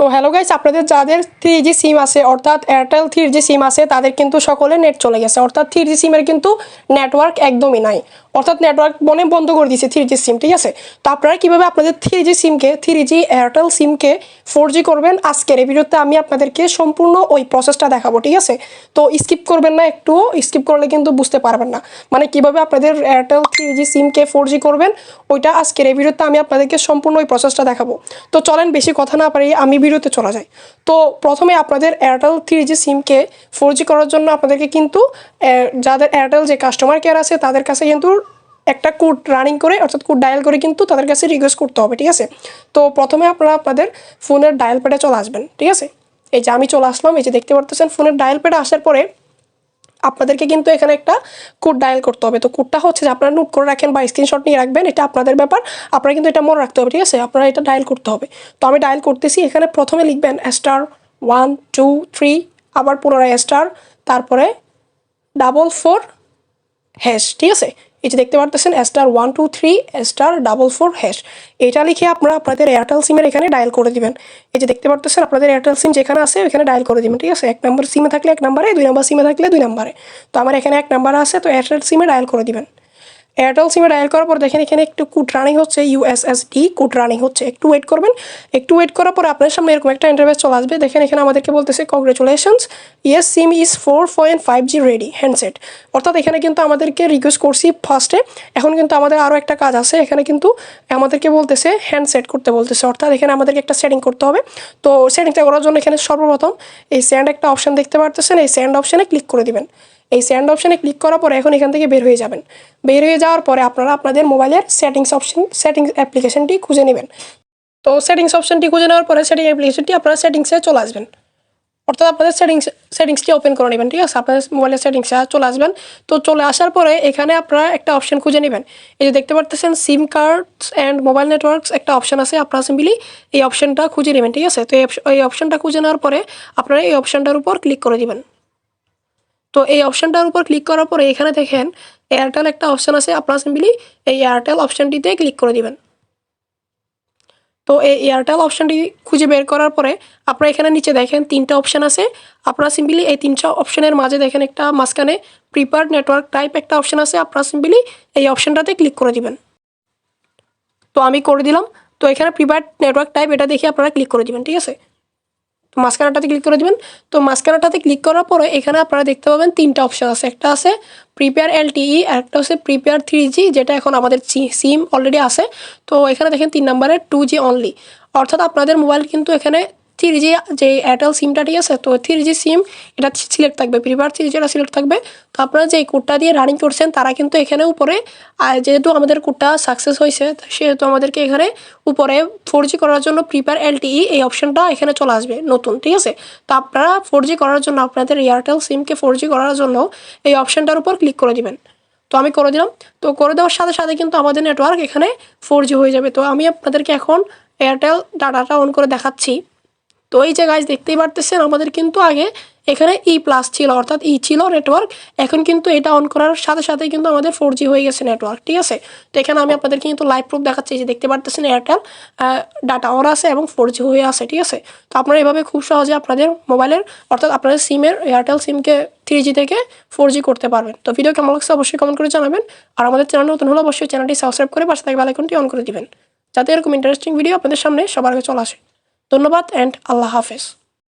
তো hello guys, আপনাদের যাদের 3G সিম আছে অর্থাৎ এয়ারটেল 3G সিম আছে তাদের কিন্তু সকলে নেট চলে গেছে, অর্থাৎ 3G সিমের কিন্তু নেটওয়ার্ক একদমই নাই, অর্থাৎ নেটওয়ার্ক বন্ধ করে দিয়েছে 3G সিম। ঠিক আছে, তো আপনারা কীভাবে আপনাদের 3G সিমকে 3G এয়ারটেল সিমকে 4G করবেন, আজকের এই ভিডিওতে আমি আপনাদেরকে সম্পূর্ণ ওই প্রসেসটা দেখাবো। ঠিক আছে, তো স্কিপ করবেন না, একটু স্কিপ করলে কিন্তু বুঝতে পারবেন না মানে কীভাবে আপনাদের এয়ারটেল 3G সিমকে 4G করবেন, ওইটা আজকের এই ভিডিওতে আমি আপনাদেরকে সম্পূর্ণ ওই প্রসেসটা দেখাবো। তো চলেন বেশি কথা না পারি আমি ভিডিওতে চলে যাই। তো প্রথমে আপনাদের এয়ারটেল 3G সিমকে 4G করার জন্য আপনাদেরকে কিন্তু যাদের এয়ারটেল যে কাস্টমার কেয়ার আছে তাদের কাছে কিন্তু একটা কোড রানিং করে অর্থাৎ কোড ডায়াল করে কিন্তু তাদের কাছে রিকোয়েস্ট করতে হবে। ঠিক আছে, তো প্রথমে আপনারা আপনাদের ফোনের ডায়াল প্যাডে চলে আসবেন। ঠিক আছে, এই যে আমি চলে আসলাম, এই যে দেখতে পারতেছেন ফোনের ডায়াল প্যাডে আসার পরে আপনাদেরকে কিন্তু এখানে একটা কোড ডায়াল করতে হবে। তো কোডটা হচ্ছে যে আপনারা নোট করে রাখেন বা স্ক্রিনশট নিয়ে রাখবেন, এটা আপনাদের ব্যাপার, আপনারা কিন্তু এটা মনে রাখতে হবে। ঠিক আছে, আপনারা এটা ডায়াল করতে হবে। তো আমি ডায়াল করতেছি, এখানে প্রথমে লিখবেন *123, আবার পুনরায় স্টার, তারপরে 44#। ঠিক আছে, এই যে দেখতে পারতেছেন *123*44#। এটা লিখে আপনারা আপনাদের এয়ারটেল সিমের এখানে ডায়াল করে দিবেন। এই যে দেখতে পারতেছেন আপনাদের এয়ারটেল সিম যেখানে আছে ওইখানে ডায়াল করে দিবেন। ঠিক আছে, 1 নম্বর সিমে থাকলে 1 নম্বরে, 2 নম্বর সিমে থাকলে 2 নম্বরে। তো আমার এখানে 1 নম্বর আছে, তো এয়ারটেল সিমে ডায়াল করে দিবেন। এয়ারটেল সিমে ডায়াল করার পর দেখেন এখানে একটু কোড রানিং হচ্ছে, USSD কোড রানিং হচ্ছে, একটু ওয়েট করবেন। একটু ওয়েট করার পরে আপনার সামনে এরকম একটা ইন্টারফেস চলে আসবে। দেখেন এখানে আমাদেরকে বলতেছে congratulations, yes SIM is 4.5G ready handset. অর্থাৎ এখানে কিন্তু আমাদেরকে রিকোয়েস্ট করছি ফার্স্টে, এখন কিন্তু আমাদের আরও একটা কাজ আছে। এখানে কিন্তু আমাদেরকে বলতেছে হ্যান্ডসেট করতে বলতেছে, অর্থাৎ এখানে আমাদেরকে একটা সেটিং করতে হবে। তো সেটিংটা করার জন্য এখানে সর্বপ্রথম এই সেন্ড একটা অপশান দেখতে পারতেছেন, এই সেন্ড অপশানে ক্লিক করে দিবেন। এই সেন্ড অপশানে ক্লিক করার পরে এখন এখান থেকে বের হয়ে যাবেন। বের হয়ে যাওয়ার পরে আপনারা আপনাদের মোবাইলের সেটিংস অ্যাপ্লিকেশনটি খুঁজে নেবেন। তো সেটিংস অপশানটি খুঁজে নেওয়ার পরে সেটিং অ্যাপ্লিকেশনটি আপনারা সেটিংসে চলে আসবেন, অর্থাৎ আপনাদের সেটিংসটি ওপেন করে নেবেন। ঠিক আছে, আপনাদের মোবাইলের সেটিংসে চলে আসবেন। তো চলে আসার পরে এখানে আপনারা একটা অপশান খুঁজে নেবেন। এই যে দেখতে পারতেছেন সিম কার্ডস অ্যান্ড মোবাইল নেটওয়ার্কস একটা অপশান আছে, আপনারা সিম্পলি এই অপশানটা খুঁজে নেবেন। ঠিক আছে, তো এই অপশানটা খুঁজে নেওয়ার পরে আপনারা এই অপশানটার উপর ক্লিক করে দিবেন। তো এই অপশানটার উপর ক্লিক করার পরে এখানে দেখেন এয়ারটেল একটা অপশান আছে, আপনারা সিম্পলি এই এয়ারটেল অপশানটিতে ক্লিক করে দিবেন। তো এই এয়ারটেল অপশানটি খুঁজে বের করার পরে আপনারা এখানে নিচে দেখেন 3টা অপশান আছে, আপনারা সিম্পলি এই 3টা অপশানের মাঝে দেখেন একটা মাঝখানে প্রিপেয়ার্ড নেটওয়ার্ক টাইপ একটা অপশান আছে, আপনারা সিম্পলি এই অপশানটাতে ক্লিক করে দিবেন। তো আমি করে দিলাম। তো এখানে প্রিপেয়ার্ড নেটওয়ার্ক টাইপ এটা দেখে আপনারা ক্লিক করে দিবেন। ঠিক আছে, তো মাঝখানাটাতে ক্লিক করে দিবেন। তো মাঝখানাটাতে ক্লিক করার পরে এখানে আপনারা দেখতে পাবেন 3টা অপশান আছে, একটা আছে প্রিপেয়ার LTE আর একটা হচ্ছে প্রিপেয়ার 3G, যেটা এখন আমাদের সিম অলরেডি আছে। তো এখানে দেখেন 3 নম্বরে 2G অনলি, অর্থাৎ আপনাদের মোবাইল কিন্তু এখানে 3G যে এয়ারটেল সিমটা, ঠিক আছে, তো 3G সিম এটা সিলেক্ট থাকবে, প্রিপেয়ার 3G এটা সিলেক্ট থাকবে। তো আপনারা যে কোডটা দিয়ে রানিং করছেন তারা কিন্তু এখানে উপরে, যেহেতু আমাদের কোডটা সাকসেস হয়েছে সেহেতু আমাদেরকে এখানে উপরে 4G করার জন্য প্রিপেয়ার LTE এই অপশানটা এখানে চলে আসবে নতুন। ঠিক আছে, তো আপনারা 4G করার জন্য আপনাদের এয়ারটেল সিমকে 4G করার জন্য এই অপশানটার উপর ক্লিক করে দিবেন। তো আমি করে দিলাম। তো করে দেওয়ার সাথে সাথে কিন্তু আমাদের নেটওয়ার্ক এখানে 4G হয়ে যাবে। তো আমি আপনাদেরকে এখন এয়ারটেল ডাটাটা অন করে দেখাচ্ছি। তো এই যে গাইজ দেখতেই পারতেছেন আমাদের কিন্তু আগে এখানে E+ ছিল, অর্থাৎ ছিল নেটওয়ার্ক, এখন কিন্তু এটা অন করার সাথে সাথে কিন্তু আমাদের 4G হয়ে গেছে নেটওয়ার্ক। ঠিক আছে, তো এখানে আমি আপনাদেরকে কিন্তু লাইভ প্রুফ দেখাচ্ছি, যে দেখতে পারতেছেন এয়ারটেল ডাটা অন আছে এবং 4G হয়ে আছে। ঠিক আছে, তো আপনারা এভাবে খুব সহজে আপনাদের মোবাইলের অর্থাৎ আপনাদের সিমের এয়ারটেল সিমকে 3G থেকে 4G করতে পারবেন। তো ভিডিও কেমন লাগছে অবশ্যই কমেন্ট করে জানাবেন, আর আমাদের চ্যানেল নতুন হলে অবশ্যই চ্যানেলটি সাবস্ক্রাইব করে পাশে থাকা বেল আইকনটি অন করে দিবেন, যাতে এরকম ইন্টারেস্টিং ভিডিও আপনাদের সামনে সবার আগে চলে আসে। ধন্যবাদ অ্যান্ড আল্লাহ হাফেজ।